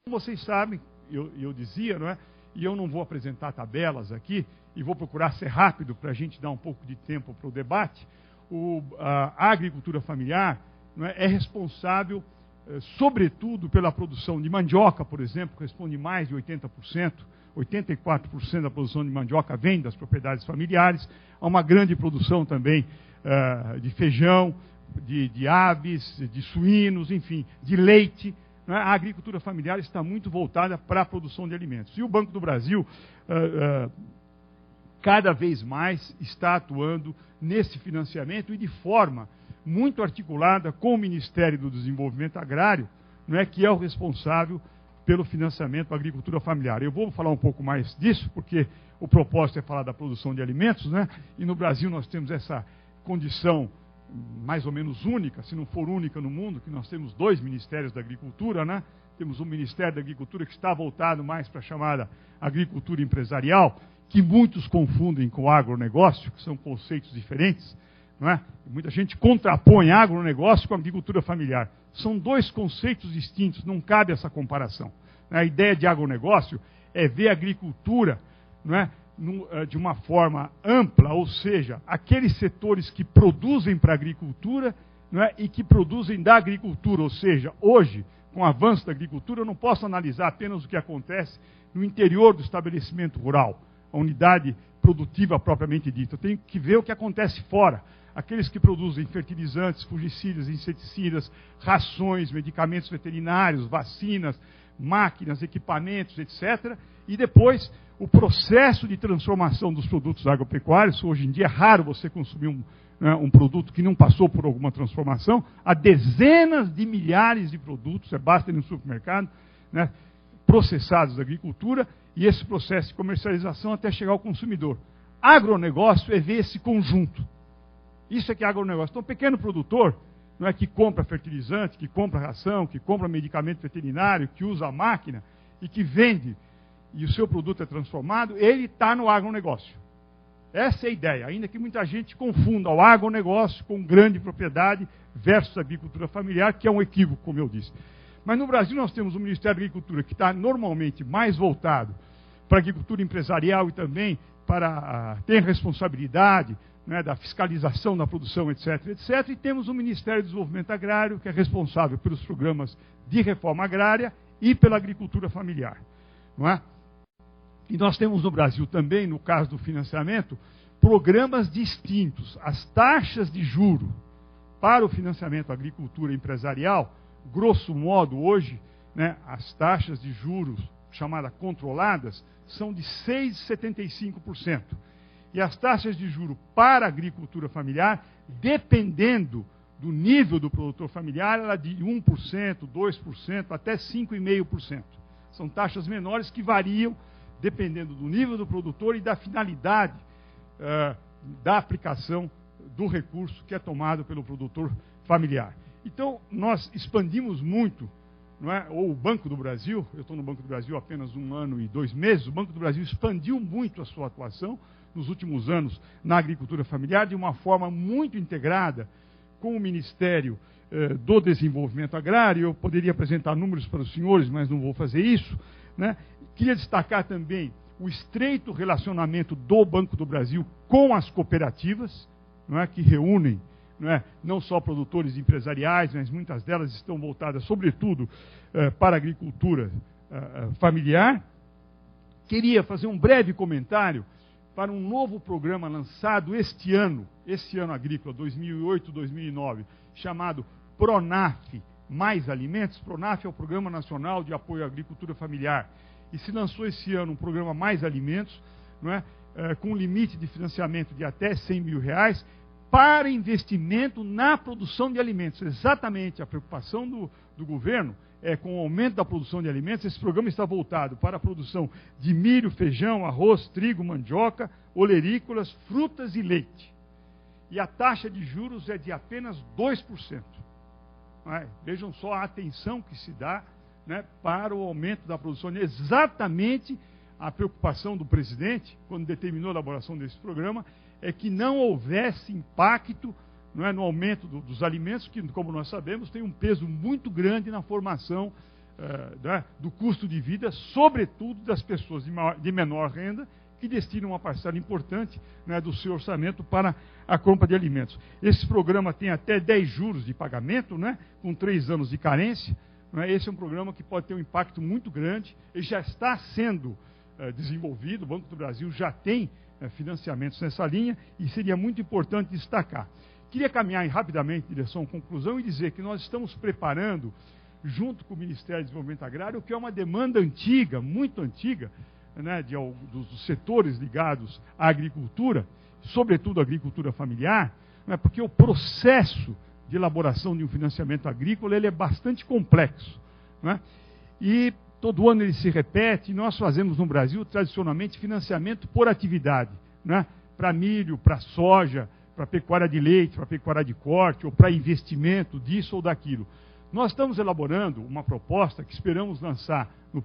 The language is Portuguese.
Como vocês sabem, eu dizia, não é? E eu não vou apresentar tabelas aqui, e vou procurar ser rápido para a gente dar um pouco de tempo para o debate. A agricultura familiar, não é responsável, sobretudo, pela produção de mandioca, por exemplo, que responde mais de 80%, 84% da produção de mandioca vem das propriedades familiares. Há uma grande produção também de feijão, de aves, de suínos, enfim, de leite. A agricultura familiar está muito voltada para a produção de alimentos. E o Banco do Brasil, cada vez mais, está atuando nesse financiamento e de forma muito articulada com o Ministério do Desenvolvimento Agrário, não é, que é o responsável pelo financiamento da agricultura familiar. Eu vou falar um pouco mais disso, porque o propósito é falar da produção de alimentos, né? E no Brasil nós temos essa condição mais ou menos única, se não for única no mundo, que nós temos 2 ministérios da agricultura, né? Temos um Ministério da Agricultura que está voltado mais para a chamada agricultura empresarial, que muitos confundem com o agronegócio, que são conceitos diferentes, não é? Muita gente contrapõe agronegócio com a agricultura familiar. São 2 conceitos distintos, não cabe essa comparação. A ideia de agronegócio é ver a agricultura, não é, de uma forma ampla, ou seja, aqueles setores que produzem para a agricultura, não é, e que produzem da agricultura. Ou seja, hoje, com o avanço da agricultura, eu não posso analisar apenas o que acontece no interior do estabelecimento rural, a unidade produtiva propriamente dita. Eu tenho que ver o que acontece fora. Aqueles que produzem fertilizantes, fungicidas, inseticidas, rações, medicamentos veterinários, vacinas, máquinas, equipamentos, etc. E depois, o processo de transformação dos produtos agropecuários. Hoje em dia é raro você consumir um produto que não passou por alguma transformação. Há dezenas de milhares de produtos, basta ir no supermercado, né, processados da agricultura, e esse processo de comercialização até chegar ao consumidor. Agronegócio é ver esse conjunto. Isso é que é agronegócio. Então, o pequeno produtor, não é, que compra fertilizante, que compra ração, que compra medicamento veterinário, que usa a máquina e que vende, e o seu produto é transformado, ele está no agronegócio. Essa é a ideia, ainda que muita gente confunda o agronegócio com grande propriedade versus agricultura familiar, que é um equívoco, como eu disse. Mas no Brasil nós temos o Ministério da Agricultura, que está normalmente mais voltado para a agricultura empresarial e também para ter responsabilidade, né, da fiscalização da produção, etc., etc. E temos o Ministério do Desenvolvimento Agrário, que é responsável pelos programas de reforma agrária e pela agricultura familiar. Não é? E nós temos no Brasil também, no caso do financiamento, programas distintos. As taxas de juro para o financiamento da agricultura empresarial, grosso modo hoje, né, as taxas de juros chamadas controladas são de 6,75%. E as taxas de juro para a agricultura familiar, dependendo do nível do produtor familiar, ela é de 1%, 2%, até 5,5%. São taxas menores que variam dependendo do nível do produtor e da finalidade da aplicação do recurso que é tomado pelo produtor familiar. Então, nós expandimos muito, não é? Ou o Banco do Brasil, eu estou no Banco do Brasil há apenas 1 ano e 2 meses, o Banco do Brasil expandiu muito a sua atuação nos últimos anos na agricultura familiar de uma forma muito integrada com o Ministério do Desenvolvimento Agrário. Eu poderia apresentar números para os senhores, mas não vou fazer isso, né? Queria destacar também o estreito relacionamento do Banco do Brasil com as cooperativas, não é, que reúnem, não só produtores empresariais, mas muitas delas estão voltadas, sobretudo, para a agricultura familiar. Queria fazer um breve comentário para um novo programa lançado este ano agrícola, 2008-2009, chamado PRONAF Mais Alimentos. PRONAF é o Programa Nacional de Apoio à Agricultura Familiar. E se lançou esse ano um programa Mais Alimentos, com um limite de financiamento de até R$100 mil, para investimento na produção de alimentos. Exatamente a preocupação do governo é com o aumento da produção de alimentos. Esse programa está voltado para a produção de milho, feijão, arroz, trigo, mandioca, olerícolas, frutas e leite. E a taxa de juros é de apenas 2%. Vejam só a atenção que se dá, né, para o aumento da produção. Exatamente a preocupação do presidente, quando determinou a elaboração desse programa, é que não houvesse impacto, no aumento dos alimentos, que, como nós sabemos, tem um peso muito grande na formação do custo de vida, sobretudo das pessoas de menor renda, que destinam uma parcela importante, né, do seu orçamento para a compra de alimentos. Esse programa tem até 10 juros de pagamento, né, com 3 anos de carência. Né. Esse é um programa que pode ter um impacto muito grande. Ele já está sendo desenvolvido, o Banco do Brasil já tem financiamentos nessa linha, e seria muito importante destacar. Queria caminhar rapidamente em direção à conclusão e dizer que nós estamos preparando, junto com o Ministério do Desenvolvimento Agrário, o que é uma demanda antiga, muito antiga, né, dos setores ligados à agricultura, sobretudo à agricultura familiar, né, porque o processo de elaboração de um financiamento agrícola ele é bastante complexo. Né, e todo ano ele se repete, e nós fazemos no Brasil, tradicionalmente, financiamento por atividade, né, para milho, para soja, para pecuária de leite, para pecuária de corte, ou para investimento disso ou daquilo. Nós estamos elaborando uma proposta que esperamos lançar no